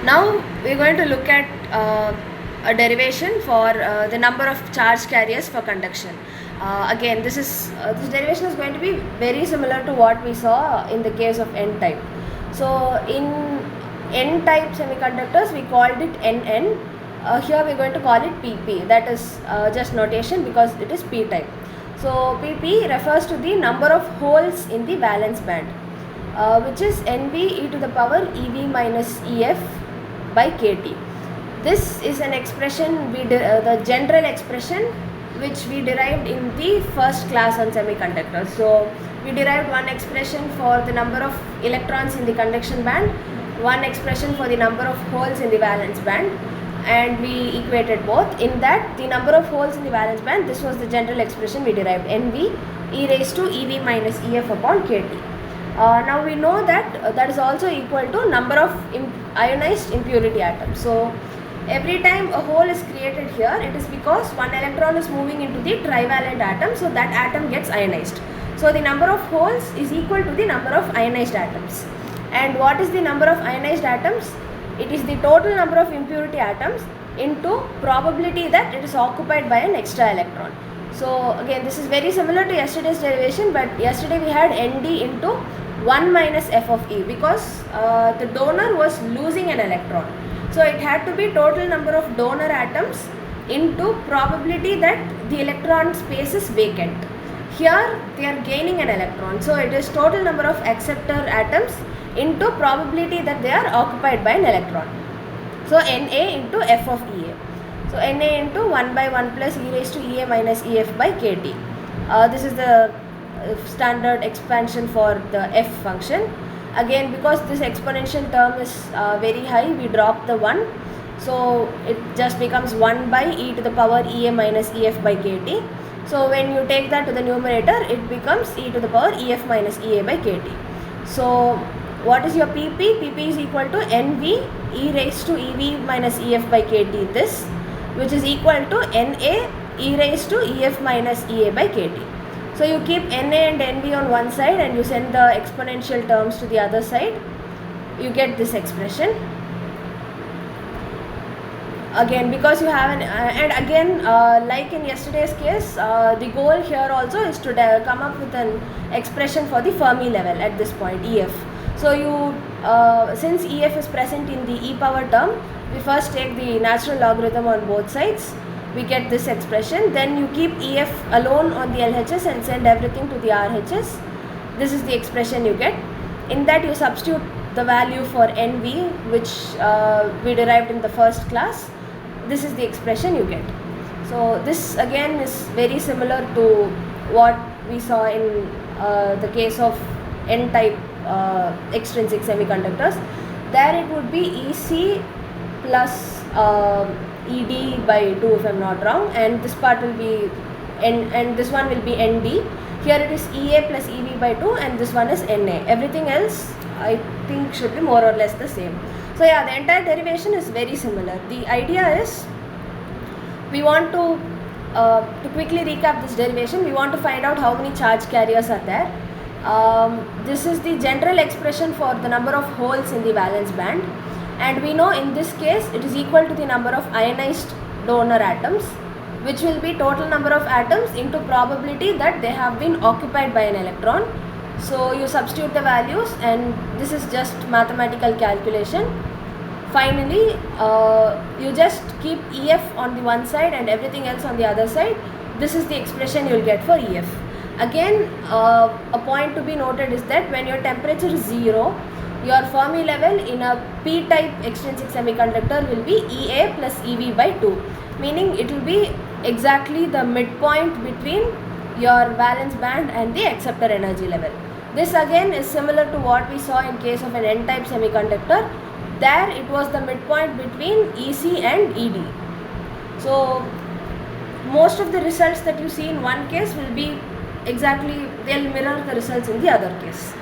Now we're going to look at a derivation for the number of charge carriers for conduction. Again, this derivation is going to be very similar to what we saw in the case of N-type. So in N-type semiconductors, we called it NN. Here we're going to call it PP. That is just notation because it is P-type. So PP refers to the number of holes in the valence band, which is NV e to the power EV minus EF by KT. This is an expression, the general expression which we derived in the first class on semiconductors. So we derived one expression for the number of electrons in the conduction band, one expression for the number of holes in the valence band, and we equated both. In that, the number of holes in the valence band, this was the general expression we derived, NV e raised to EV minus EF upon KT. Now we know that that is also equal to number of ionized impurity atoms. So every time a hole is created here, it is because one electron is moving into the trivalent atom, so that atom gets ionized. So the number of holes is equal to the number of ionized atoms. And what is the number of ionized atoms? It is the total number of impurity atoms into probability that it is occupied by an extra electron. So again, this is very similar to yesterday's derivation, but yesterday we had Nd into 1 minus f of E because the donor was losing an electron. So it had to be total number of donor atoms into probability that the electron space is vacant. Here they are gaining an electron, so it is total number of acceptor atoms into probability that they are occupied by an electron. So Na into f of Ea. So Na into 1 by 1 plus e raised to Ea minus Ef by Kt. This is the standard expansion for the f function. Again, because this exponential term is very high, we drop the 1. So it just becomes 1 by e to the power Ea minus Ef by Kt. So when you take that to the numerator, it becomes e to the power Ef minus Ea by Kt. So what is your PP? PP is equal to NV e raised to EV minus EF by KT, this, which is equal to NA e raised to EF minus EA by KT. So you keep Na and Nv on one side and you send the exponential terms to the other side, you get this expression. Again, because you have and again, like in yesterday's case, the goal here also is to come up with an expression for the Fermi level at this point, EF. So you, since EF is present in the e power term, we first take the natural logarithm on both sides, we get this expression. Then you keep EF alone on the LHS and send everything to the RHS. This is the expression you get. In that you substitute the value for NV, which we derived in the first class. This is the expression you get. So this again is very similar to what we saw in the case of N-type extrinsic semiconductors. There it would be EC plus ED by 2 if I am not wrong, and this part will be and this one will be ND. Here it is EA plus EV by 2 and this one is NA. Everything else I think should be more or less the same. So yeah, the entire derivation is very similar. The idea is, we want to quickly recap this derivation, we want to find out how many charge carriers are there. This is the general expression for the number of holes in the valence band, and we know in this case it is equal to the number of ionized donor atoms, which will be total number of atoms into probability that they have been occupied by an electron. So you substitute the values and this is just mathematical calculation. Finally, you just keep EF on the one side and everything else on the other side. This is the expression you will get for EF. Again, a point to be noted is that when your temperature is 0, your Fermi level in a p-type extrinsic semiconductor will be Ea plus EV by 2, meaning it will be exactly the midpoint between your valence band and the acceptor energy level. This again is similar to what we saw in case of an N-type semiconductor. There it was the midpoint between EC and ED. So most of the results that you see in one case will be exactly, they'll mirror the results in the other case.